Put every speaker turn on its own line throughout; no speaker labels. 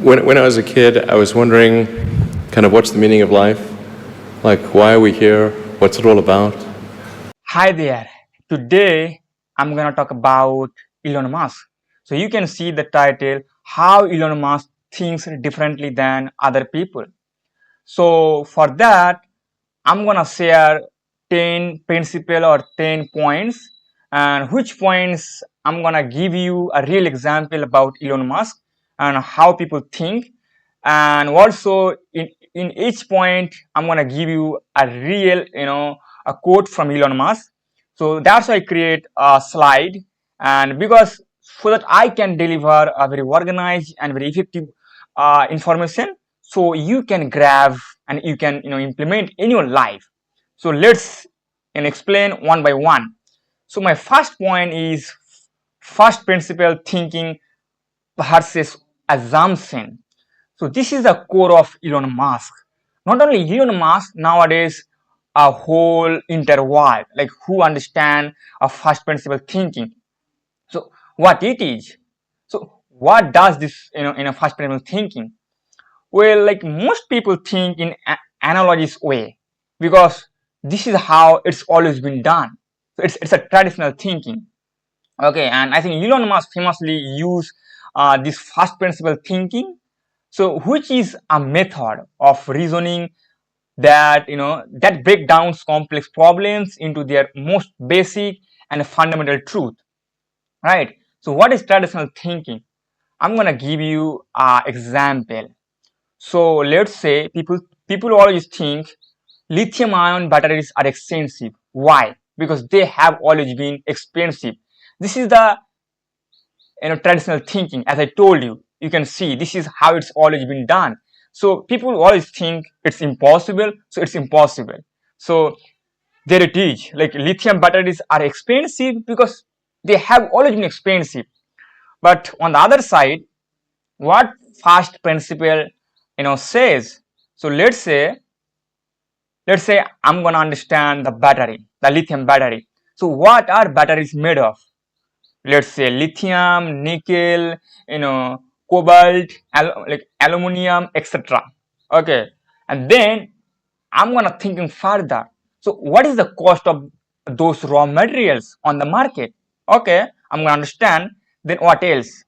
When I was a kid, I was wondering kind of what's the meaning of life? Like, why are we here? What's it all about?
Hi there. Today I'm gonna talk about Elon Musk. So you can see the title, How Elon Musk Thinks Differently Than Other People. So for that, I'm gonna share 10 principle or 10 points, and which points I'm gonna give you a real example about Elon Musk and how people think. And also in each point I'm gonna give you a real a quote from Elon Musk. So that's why I create a slide, and because so that I can deliver a very organized and very effective information, so you can grab and you can implement in your life. So let's explain one by one. So my first point is first principle thinking versus assumption. So this is the core of Elon Musk. Not only Elon Musk, nowadays a whole interworld, like who understand a first principle thinking. So what it is? So what does this in a first principle thinking? Well, like most people think in analogous way, because this is how it's always been done. So it's a traditional thinking. Okay, and I think Elon Musk famously used this first principle thinking, so which is a method of reasoning that that break down complex problems into their most basic and fundamental truth, right? So what is traditional thinking? I'm gonna give you an example. So let's say people always think lithium ion batteries are expensive. Why? Because they have always been expensive. This is the traditional thinking. As I told you, you can see this is how it's always been done. So people always think it's impossible, so it's impossible. So there it is, like lithium batteries are expensive because they have always been expensive. But on the other side, what first principle says, so let's say I'm going to understand the battery, the lithium battery. So what are batteries made of? Let's say lithium, nickel, cobalt, like aluminum, etc. Okay, and then I'm gonna thinking further. So what is the cost of those raw materials on the market? Okay, I'm gonna understand. Then what else?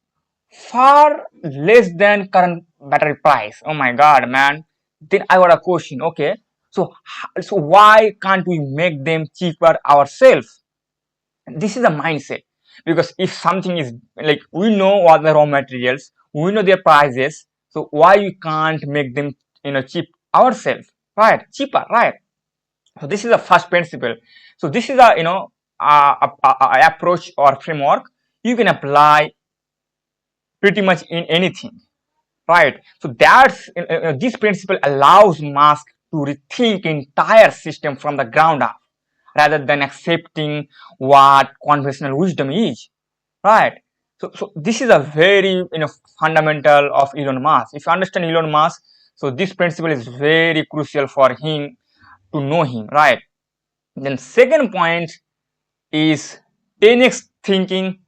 Far less than current battery price. Oh my god, man. Then I got a question. Okay, so why can't we make them cheaper ourselves? This is a mindset, because if something is like, we know what the raw materials, we know their prices, so why we can't make them cheap ourselves, right? Cheaper, right? So this is the first principle. So this is a approach or framework you can apply pretty much in anything, right? So that's this principle allows Musk to rethink entire system from the ground up, rather than accepting what conventional wisdom is, right? So this is a very fundamental of Elon Musk. If you understand Elon Musk, so this principle is very crucial for him to know him, right? Then second point is 10x thinking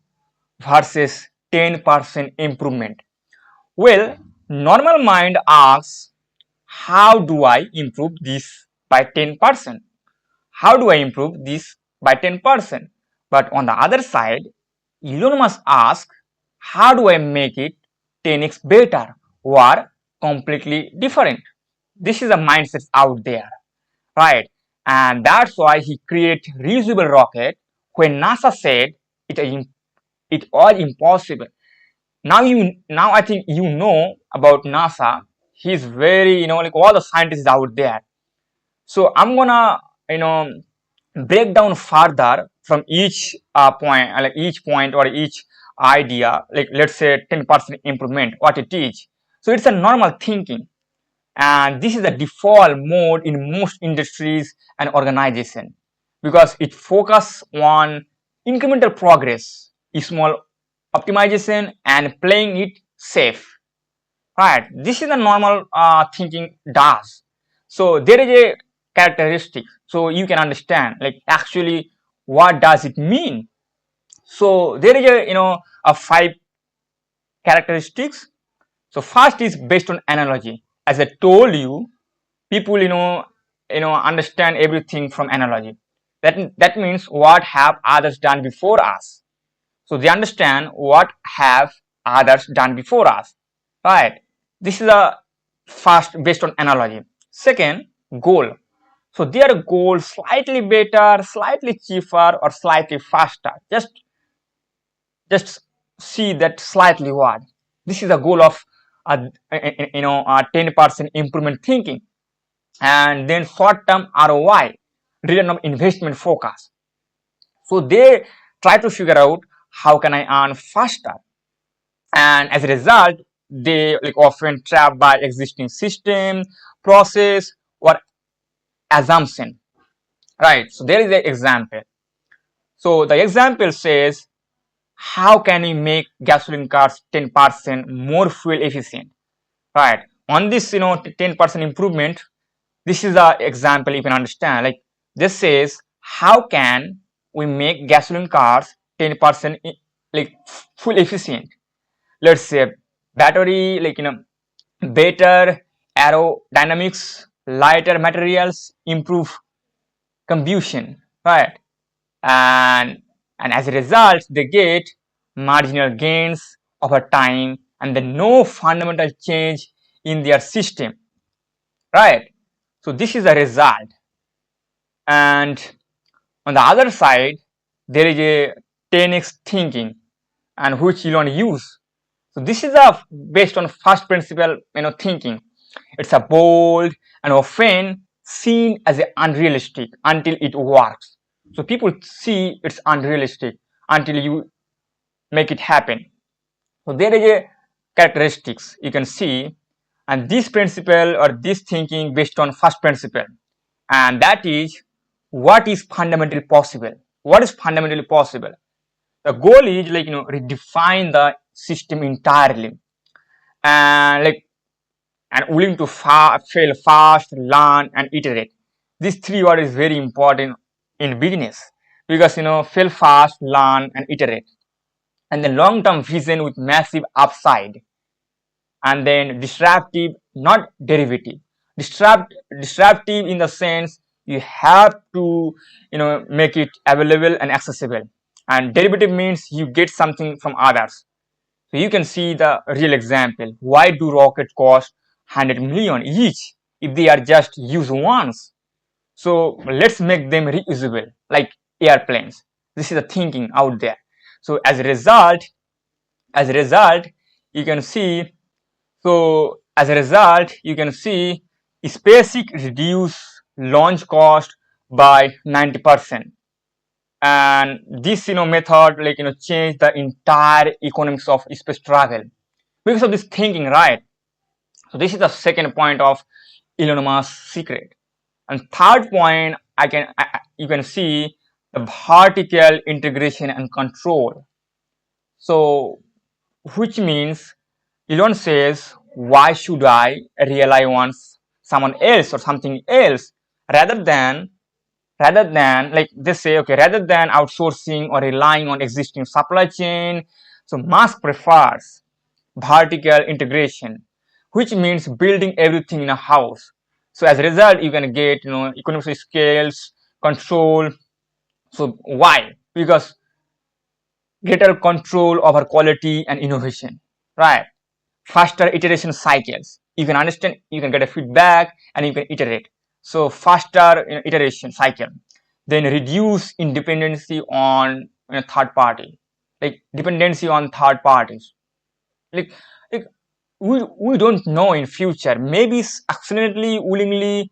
versus 10% improvement. Well, normal mind asks, how do I improve this by 10%? How do I improve this by 10%? But on the other side, Elon Musk asks, how do I make it 10x better or completely different? This is a mindset out there, right? And that's why he created reusable rocket when NASA said it was impossible. Now I think you know about NASA. He's very like all the scientists out there. So I'm gonna you know break down further from each point, like each point or each idea. Like let's say 10% improvement, what it is. So it's a normal thinking, and this is the default mode in most industries and organization, because it focuses on incremental progress, small optimization, and playing it safe, right? This is the normal thinking does. So there is a characteristic, so you can understand like actually what does it mean. So there is a a five characteristics. So first is based on analogy. As I told you, people understand everything from analogy. That means what have others done before us. So they understand what have others done before us, right? This is a first based on analogy. Second, goal. So their goal slightly better, slightly cheaper, or slightly faster. Just see that slightly what. This is the goal of 10% improvement thinking. And then short term ROI, return on investment focus. So they try to figure out how can I earn faster, and as a result they like often trapped by existing system, process, or assumption, right? So there is an example. So the example says, how can we make gasoline cars 10% more fuel efficient, right? On this 10% improvement, this is the example you can understand. Like this says, how can we make gasoline cars 10% like fuel efficient? Let's say battery, better aerodynamics, lighter materials, improve combustion, right? and and as a result they get marginal gains over time and then no fundamental change in their system, right? So this is a result. And on the other side there is a 10x thinking, and which Elon use. So this is a based on first principle thinking. It's a bold and often seen as unrealistic until it works. So people see it's unrealistic until you make it happen. So there is a characteristics you can see, and this principle or this thinking based on first principle, and that is what is fundamentally possible. What is fundamentally possible? The goal is redefine the system entirely, and willing to fail fast, learn, and iterate. These three words is very important in business, because fail fast, learn, and iterate, and then long-term vision with massive upside, and then disruptive, not derivative. Disruptive in the sense you have to make it available and accessible, and derivative means you get something from others. So you can see the real example. Why do rockets cost 100 million each if they are just used once? So let's make them reusable like airplanes. This is the thinking out there. So as a result, you can see. So as a result, you can see SpaceX reduce launch cost by 90%, and this method change the entire economics of space travel because of this thinking, right? So this is the second point of Elon Musk's secret. And third point, you can see the vertical integration and control. So which means Elon says, why should I rely on someone else or something else rather than like they say, okay, rather than outsourcing or relying on existing supply chain. So Musk prefers vertical integration, which means building everything in a house. So as a result you can get economies of scales, control. So why? Because greater control over quality and innovation, right? Faster iteration cycles. You can understand, you can get a feedback and you can iterate. So faster iteration cycle. Then reduce dependency on third party, like dependency on third parties. Like, like we don't know in future. Maybe accidentally, willingly,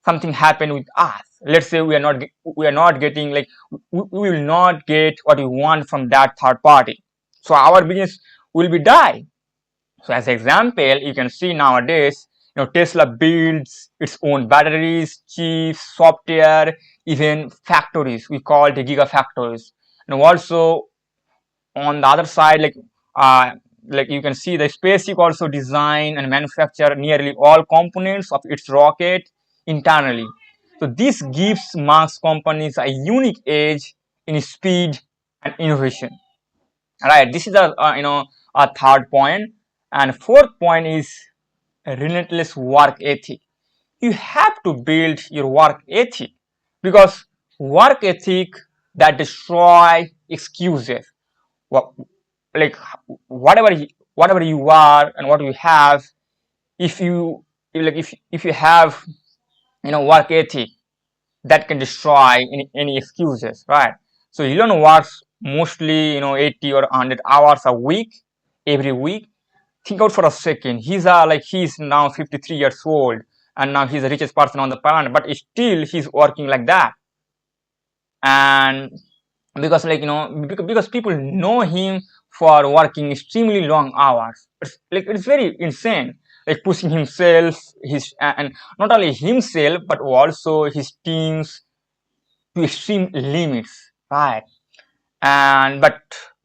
something happen with us. Let's say we are not getting we will not get what we want from that third party. So our business will be die. So as an example, you can see nowadays, Tesla builds its own batteries, chips, software, even factories. We call it gigafactories. And also on the other side, you can see the SpaceX also design and manufacture nearly all components of its rocket internally. So this gives Musk companies a unique edge in speed and innovation. Right. This is a third point. And fourth point is a relentless work ethic. You have to build your work ethic, because work ethic that destroy excuses. Like whatever you are and what you have, if you if you have work ethic, that can destroy any excuses, right? So Elon works mostly 80 or 100 hours a week, every week. Think out for a second. He's now 53 years old, and now he's the richest person on the planet, but still he's working like that. And because because people know him for working extremely long hours. It's very insane, like pushing himself, his and not only himself but also his teams to extreme limits, right? And but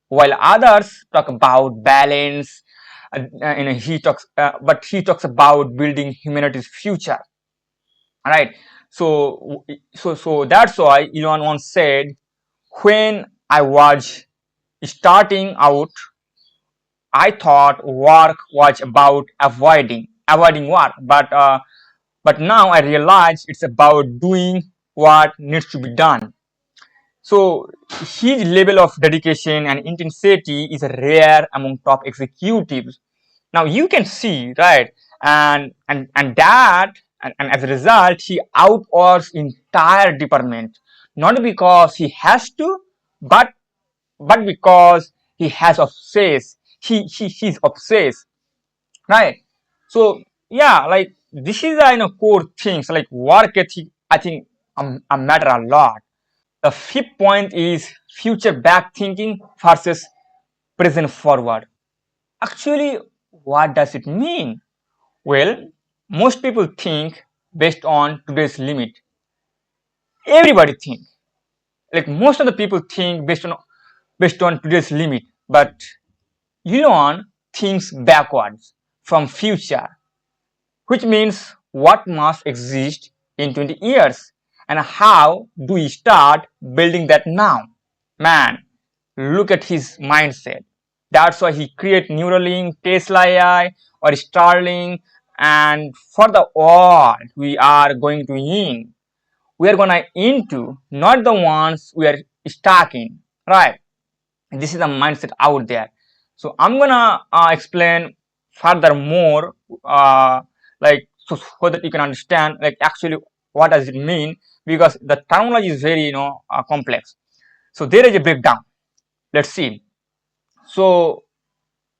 while others talk about balance, he talks about building humanity's future, right? So that's why Elon once said, when I was starting out, I thought work was about avoiding work, but now I realize it's about doing what needs to be done. So his level of dedication and intensity is rare among top executives. Now you can see, right? And as a result, he outworks entire department, not because he has to, but because he has obsessed. He's obsessed, right? So yeah, like this is core things like work ethic. I think matter a lot. The fifth point is future back thinking versus present forward. Actually, what does it mean? Well, most people think based on today's limit. Everybody think, like most of the people think based on today's limit, but Elon thinks backwards from future, which means what must exist in 20 years and how do we start building that now. Man, look at his mindset. That's why he create Neuralink, Tesla AI, or Starlink. And for the world we are going to in, we are gonna into, not the ones we are stuck in, right? This is the mindset out there. So I'm gonna explain further more, so that you can understand like actually what does it mean, because the terminology is very complex. So there is a breakdown. Let's see. So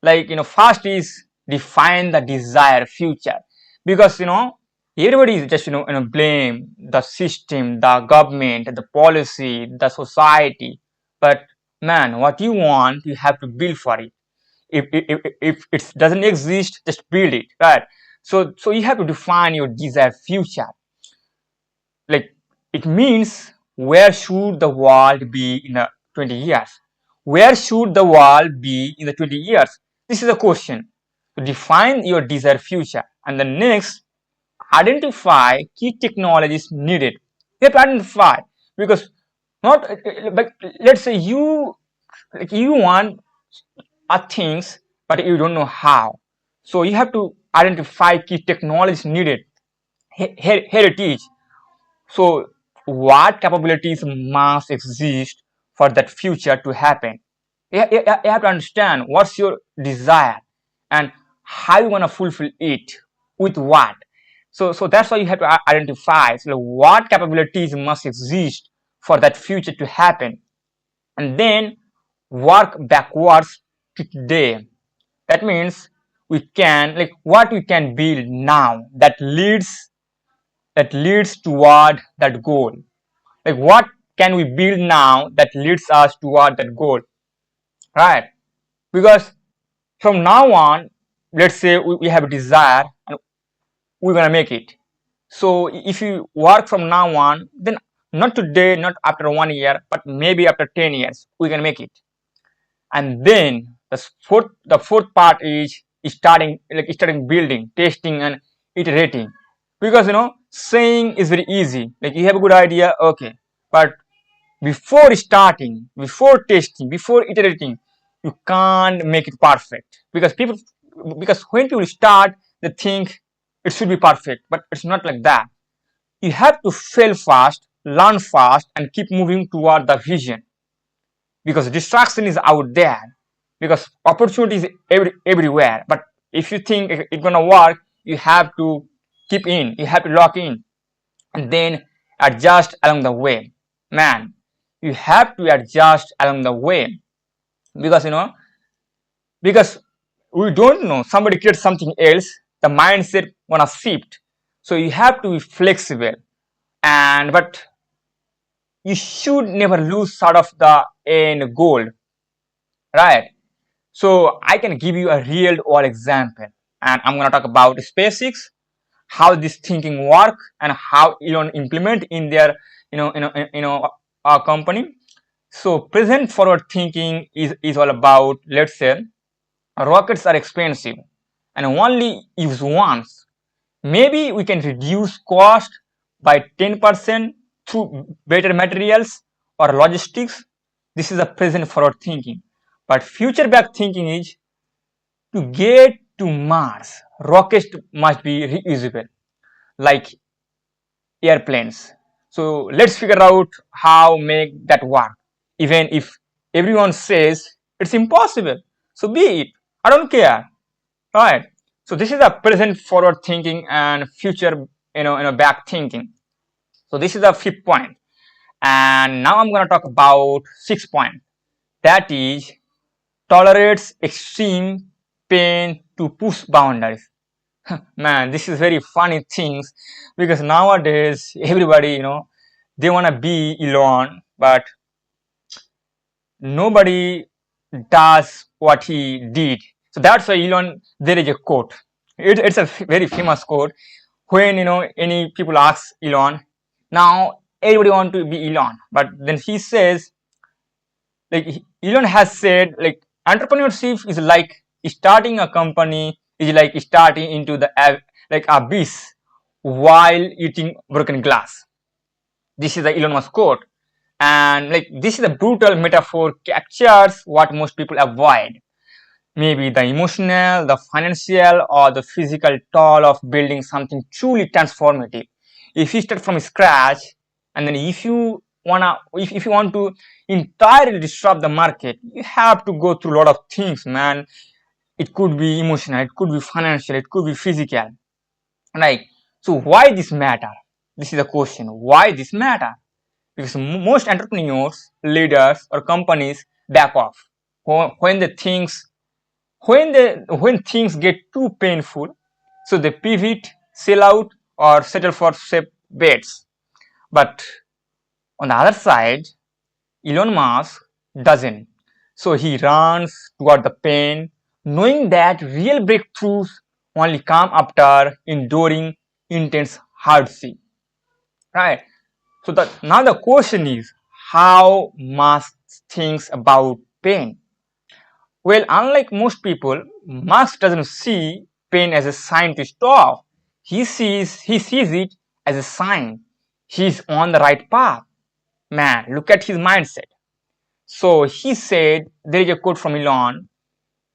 first is define the desired future, because everybody is just blame the system, the government, the policy, the society. But man, what you want, you have to build for it. If it doesn't exist, just build it, right? So you have to define your desired future. Like it means, where should the world be in 20 years? Where should the world be in the 20 years? This is a question. To define your desired future. And the next, identify key technologies needed. You have to identify, because not but let's say you want things, but you don't know how. So you have to identify key technologies needed. Heritage. So what capabilities must exist for that future to happen? You have to understand what's your desire and how you want to fulfill it, with what. So that's why you have to identify, so what capabilities must exist for that future to happen, and then work backwards to today. That means we can, like, what we can build now that leads toward that goal. Like what can we build now that leads us toward that goal, right? Because from now on, let's say we have a desire and we're gonna make it. So if you work from now on, then not today, not after 1 year, but maybe after 10 years we can make it. And then the fourth part is starting building, testing, and iterating. Because saying is very easy, like you have a good idea, okay, but before starting, before testing, before iterating, you can't make it perfect, because because when people start, they think it should be perfect, but it's not like that. You have to fail fast, learn fast, and keep moving toward the vision, because distraction is out there, because opportunity is everywhere. But if you think it's gonna work, you have to keep in, you have to lock in, and then adjust along the way. Man, you have to adjust along the way, because because we don't know, somebody creates something else, the mindset gonna shift. So you have to be flexible, and but you should never lose sight of the end goal, right? So I can give you a real world example, and I'm gonna talk about SpaceX, how this thinking work, and how Elon implement in their company. So present forward thinking is all about, let's say, rockets are expensive and only use once. Maybe we can reduce cost by 10% through better materials or logistics. This is a present forward thinking. But future back thinking is, to get to Mars, rockets must be reusable, like airplanes. So let's figure out how make that work. Even if everyone says it's impossible, so be it. I don't care, right? So this is a present forward thinking and future back thinking. So this is the fifth point, and now I'm going to talk about sixth point. That is, tolerates extreme pain to push boundaries. Man, this is very funny things, because nowadays everybody, they want to be Elon, but nobody does what he did. So that's why Elon, there is a quote. It's a very famous quote. When any people ask Elon, now everybody want to be Elon, but then he says, like, Elon has said, like, entrepreneurship is like starting a company is like starting into the like abyss while eating broken glass. This is the Elon Musk quote, and like this is a brutal metaphor, captures what most people avoid. Maybe the emotional, the financial, or the physical toll of building something truly transformative. If you start from scratch, and then if you want to entirely disrupt the market, you have to go through a lot of things, man. It could be emotional, it could be financial, it could be physical. Right? So why this matter? This is the question. Why this matter? Because most entrepreneurs, leaders, or companies back off when the things when things get too painful, so they pivot, sell out, or settle for safe bets. But on the other side, Elon Musk doesn't. So he runs toward the pain, knowing that real breakthroughs only come after enduring intense hardship. Right? So now the question is, how Musk thinks about pain. Well, unlike most people, Musk doesn't see pain as a sign to stop. He sees it as a sign he's on the right path. Man, look at his mindset. So he said, there is a quote from Elon: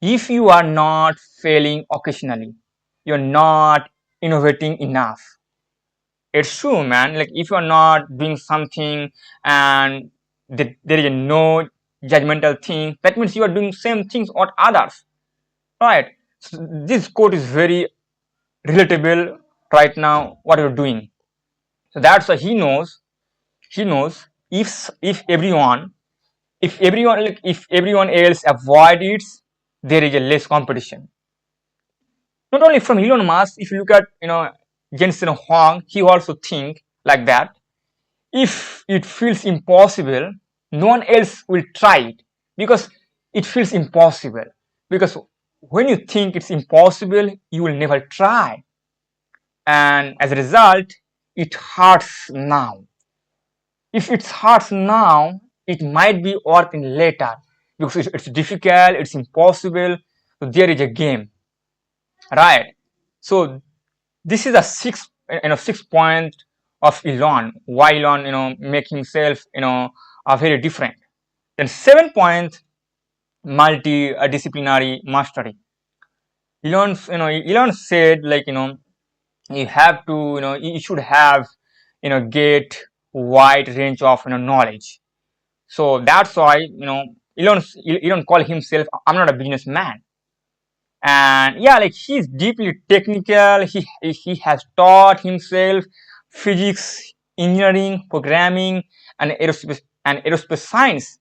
if you are not failing occasionally, you're not innovating enough. It's true, man. Like, if you're not doing something and there is no judgmental thing, that means you are doing same things what others, right? So this quote is very relatable right now what you're doing. So that's why he knows if everyone else avoid it, there is a less competition. Not only from Elon Musk, if you look at Jensen Huang, he also think like that. If it feels impossible, no one else will try it, because it feels impossible. Because when you think it's impossible, you will never try, and as a result, it hurts now. If it hurts now, it might be worth in later, because it's difficult, it's impossible. So there is a game, right? So this is a sixth point of Elon. Why Elon make himself very different. Then 7 point, multidisciplinary mastery. Elon said, like, you have to, you should have, get wide range of, knowledge. So that's why, Elon call himself, I'm not a businessman. And yeah, like, he's deeply technical. He has taught himself physics, engineering, programming, and aerospace science.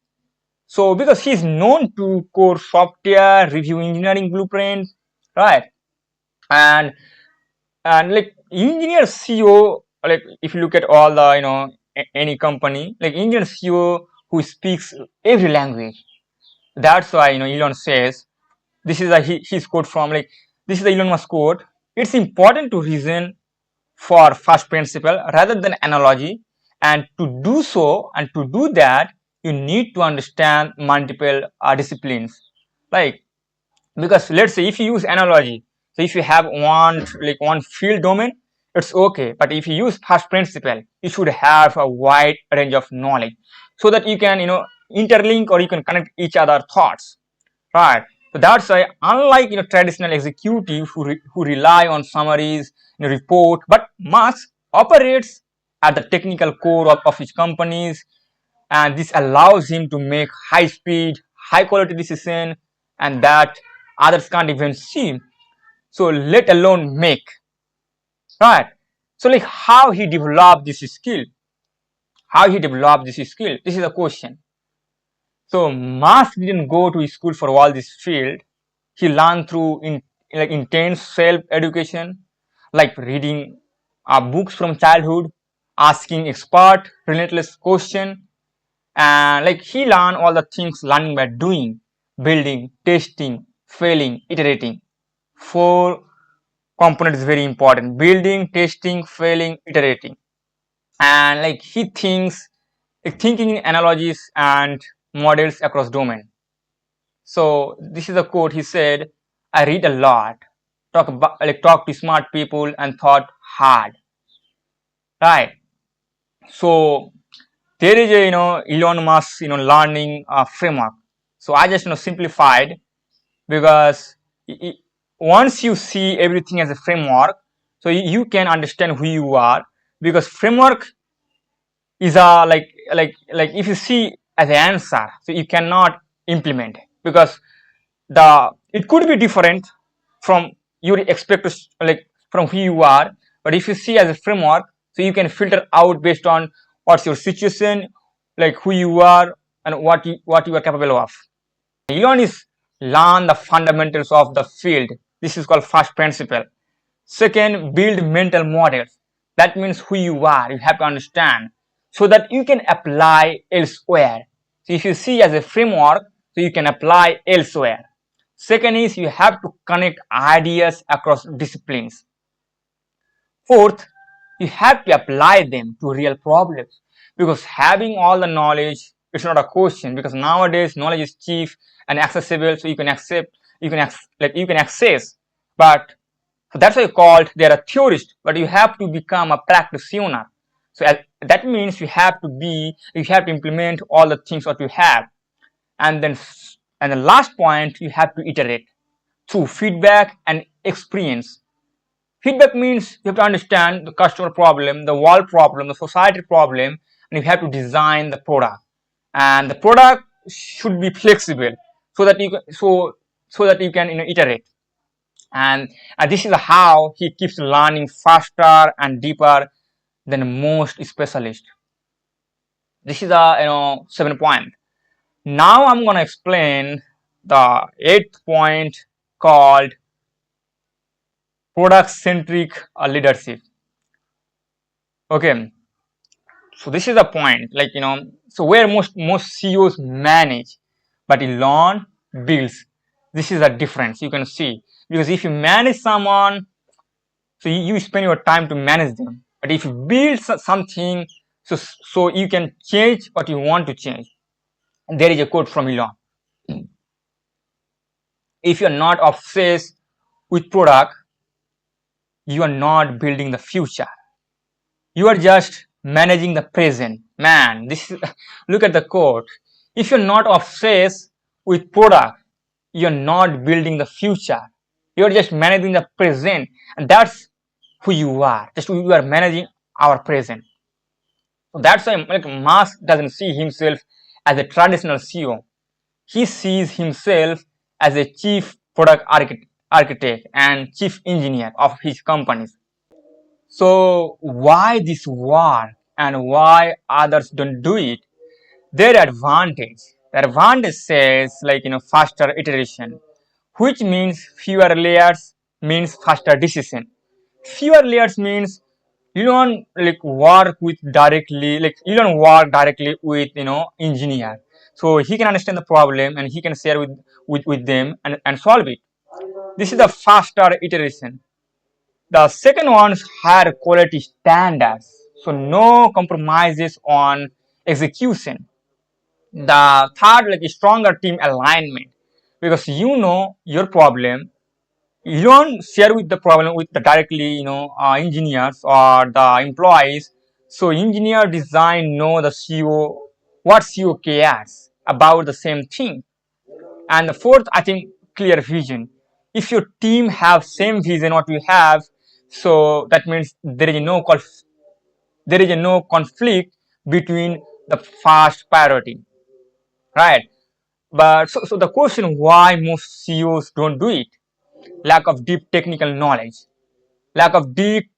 So because he's known to code software, review engineering blueprints, right? And like, engineer CEO, like, if you look at all the, any company, like, engineer CEO who speaks every language. That's why, Elon says, this is his quote from, like, this is the Elon Musk quote. It's important to reason for first principle rather than analogy, and to do that, you need to understand multiple disciplines. Like, because let's say if you use analogy, so if you have one field domain, it's okay. But if you use first principle, you should have a wide range of knowledge, so that you can, interlink, or you can connect each other thoughts, right? So that's why, unlike, traditional executives who rely on summaries, report, but Musk operates at the technical core of his companies, and this allows him to make high speed, high quality decision, and that others can't even see. So let alone make, right? So, like, how he developed this skill? How he developed this skill? This is a question. So Musk didn't go to school for all this field. He learned through like, intense self-education, like reading books from childhood, asking expert, relentless question, and like, he learned all the things learning by doing, building, testing, failing, iterating. Four components is very important: building, testing, failing, iterating. And like, he thinks, like, thinking in analogies and models across domain. So this is a quote. He said, I read a lot, talk to smart people, and thought hard, right? So there is a, Elon Musk, learning framework. So I just, simplified, because once you see everything as a framework, so you can understand who you are, because framework is a, like if you see as an answer, so you cannot implement, because it could be different from your expect, like, from who you are. But if you see as a framework, so you can filter out based on what's your situation, like who you are, and what you are capable of. Elon is learn the fundamentals of the field. This is called first principle. Second, build mental models. That means who you are, you have to understand, so that you can apply elsewhere. So if you see as a framework, so you can apply elsewhere. Second is, you have to connect ideas across disciplines. Fourth, you have to apply them to real problems, because having all the knowledge, it's not a question, because nowadays knowledge is cheap and accessible, so you can you can access. But so that's why called they're a theorist, but you have to become a practitioner. So that means you have to implement all the things what you have. And the last point, you have to iterate through feedback and experience. Feedback means you have to understand the customer problem, the world problem, the society problem, and you have to design the product. And the product should be flexible, so that you can iterate. And this is how he keeps learning faster and deeper than most specialists. This is a 7 point. Now I'm gonna explain the 8th point, called product centric leadership. Okay, so this is the point, like, so where most CEOs manage, but Elon builds. This is a difference you can see, because if you manage someone, so you spend your time to manage them. But if you build something, so you can change what you want to change. And there is a quote from Elon: if you're not obsessed with product, you are not building the future, you are just managing the present. Man, this is look at the quote. If you're not obsessed with product, you're not building the future, You're just managing the present, and that's who you are. Just you are managing our present. So that's why like Musk doesn't see himself as a traditional CEO. He sees himself as a chief product architect and chief engineer of his companies. So why this war and why others don't do it? Their advantage. The advantage says like faster iteration, which means fewer layers means faster decision. Fewer layers means you don't like work with directly like you don't work directly with engineer. So he can understand the problem and he can share with them and solve it. This is the faster iteration. The second one is higher quality standards. So no compromises on execution. The third like stronger team alignment, because you know your problem, you don't share with the problem with the directly engineers or the employees. So engineer design know the CEO what CEO cares about the same thing. And the fourth, I think, clear vision. If your team have same vision what you have, so that means there is no conflict between the first priority, right? But so the question why most CEOs don't do it: lack of deep technical knowledge, lack of deep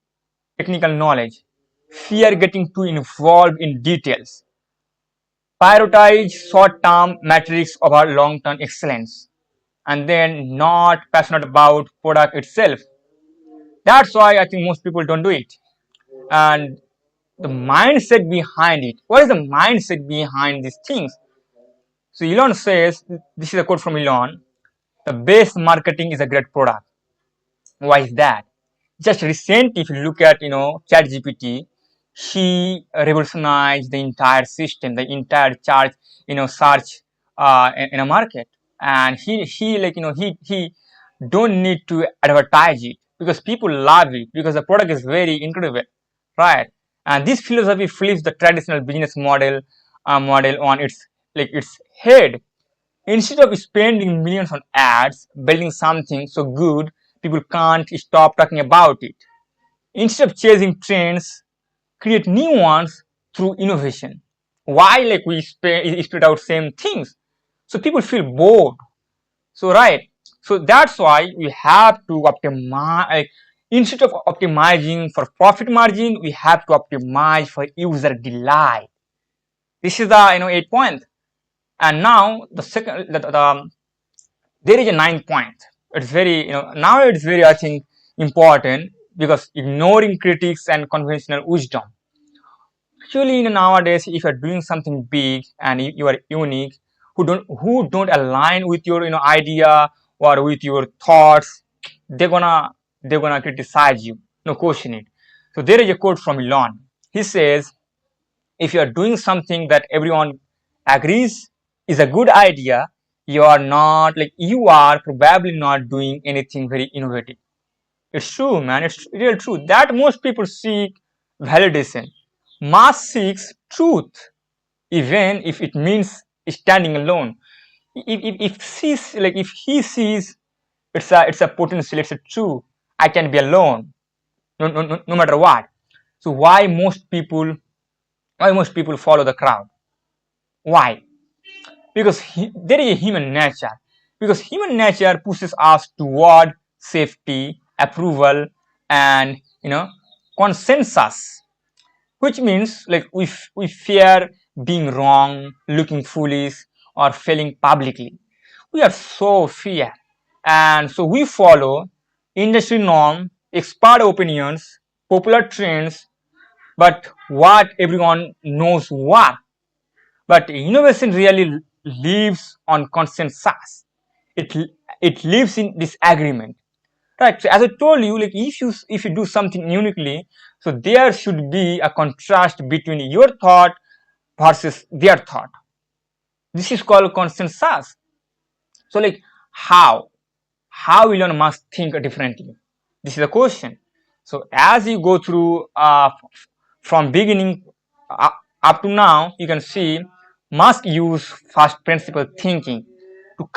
technical knowledge, fear getting too involved in details, prioritize short-term metrics over long-term excellence, and then not passionate about product itself. That's why I think most people don't do it. And the mindset behind it. What is the mindset behind these things? So Elon says, this is a quote from Elon: the best marketing is a great product. Why is that? Just recently, if you look at ChatGPT, he revolutionized the entire system, the entire charge search in a market, and he like he don't need to advertise it because people love it because the product is very incredible, right? And this philosophy flips the traditional business model on its head. Instead of spending millions on ads, building something so good people can't stop talking about it. Instead of chasing trends, create new ones through innovation. Why like we spread out same things? So people feel bored. So right. So that's why we have to optimize. Like, instead of optimizing for profit margin, we have to optimize for user delight. This is the 8 point. And now the second there is a 9 point. It's very now it's very I think important because ignoring critics and conventional wisdom. Actually, nowadays, if you're doing something big and you are unique, who don't align with your idea or with your thoughts, they're gonna criticize you, no question it. So there is a quote from Elon. He says, if you are doing something that everyone agrees is a good idea, you are probably not doing anything very innovative. It's true, man. It's real true that most people seek validation. Mass seeks truth, even if it means standing alone. If he sees it's a potential, it's a true. I can be alone, no matter what. So why most people follow the crowd? Why? Because there is a human nature. Because human nature pushes us toward safety, approval, and consensus, which means like we fear being wrong, looking foolish, or failing publicly. We are so fear, and so we follow industry norm, expert opinions, popular trends, but what everyone knows what. But innovation really lives on consensus. It it lives in disagreement. Right. So as I told you, like if you do something uniquely, so there should be a contrast between your thought versus their thought. This is called consensus. So like how how Elon Musk think differently? This is the question. So as you go through from beginning up to now, you can see Musk use first principle thinking. to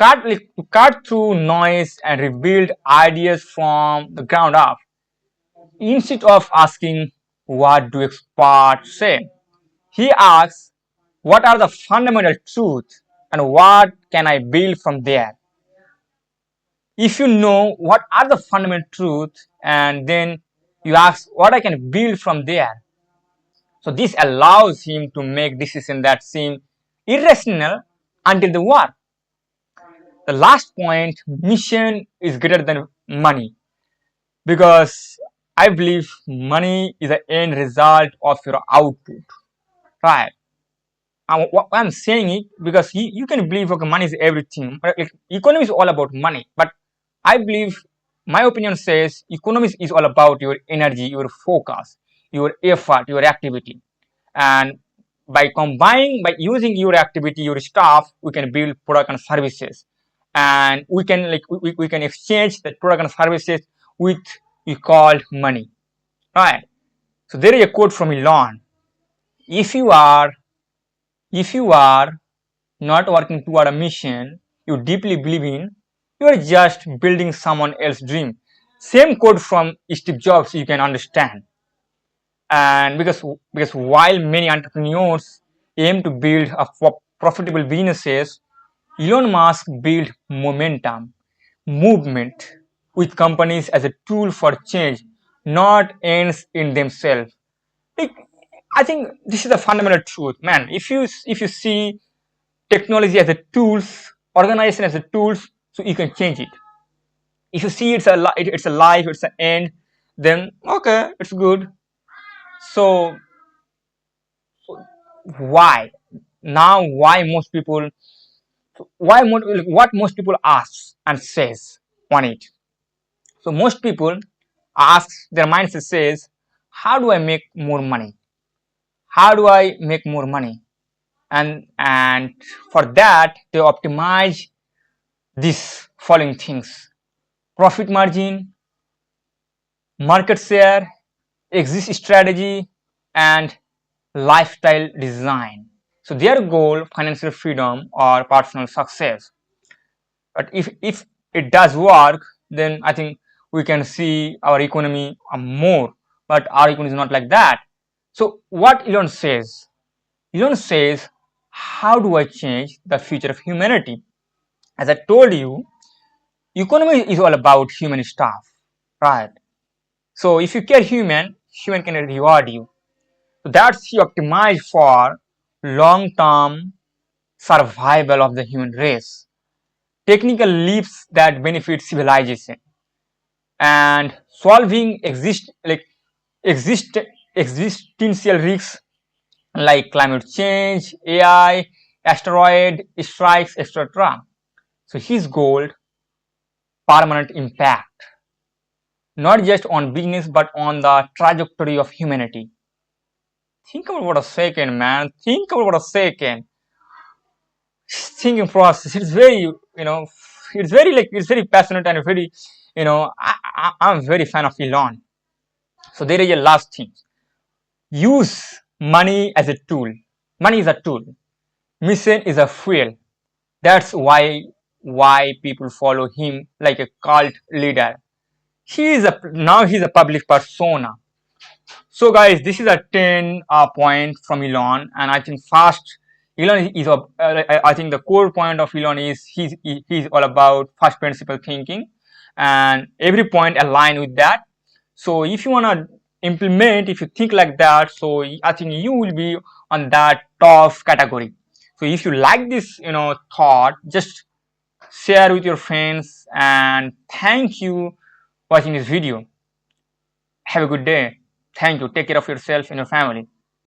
cut through noise and rebuild ideas from the ground up. Instead of asking, what do experts say? He asks, what are the fundamental truths and what can I build from there? If you know what are the fundamental truths and then you ask what I can build from there. So this allows him to make decisions that seem irrational until they work. The last point, mission is greater than money, because I believe money is the end result of your output, right? What I'm saying it because you can believe okay, money is everything. Economy is all about money, but I believe my opinion says economy is all about your energy, your focus, your effort, your activity, and by using your activity, your staff, we can build product and services, and we can we can exchange that product and services with we called money, right? So there is a quote from Elon: if you are if you are not working toward a mission you deeply believe in, you are just building someone else's dream. Same quote from Steve Jobs, you can understand. And because while many entrepreneurs aim to build a profitable businesses, Elon Musk built momentum, movement with companies as a tool for change, not ends in themselves. Like, I think this is the fundamental truth, man. If you see technology as a tools, organization as a tools, so you can change it. If you see it's a life, it's an end, then okay, it's good. So why now? What most people ask and says on it? So most people ask their mindset says, how do I make more money? How do I make more money? And for that they optimize these following things: profit margin, market share, exit strategy, and lifestyle design. So their goal, financial freedom or personal success. But if it does work, then I think we can see our economy more. But our economy is not like that. So what Elon says? Elon says, how do I change the future of humanity? As I told you, economy is all about human stuff, right? So if you care human can reward you. So that's you optimize for long-term survival of the human race. Technical leaps that benefit civilization and solving exist existential risks like climate change, AI, asteroid strikes, etc. So his goal, permanent impact, not just on business but on the trajectory of humanity. Think about what a second, man. Think about what a second. Thinking process. It's very, it's very passionate and very, I'm very fan of Elon. So there is a last thing. Use money as a tool. Money is a tool. Mission is a fuel. That's why people follow him like a cult leader. He's a public persona. So guys, this is a 10 point from Elon, and I think first Elon is I think the core point of Elon is he's all about first principle thinking, and every point align with that. So if you wanna implement, if you think like that, so I think you will be on that top category. So if you like this, thought, just share with your friends, and thank you watching this video. Have a good day. Thank you. Take care of yourself and your family.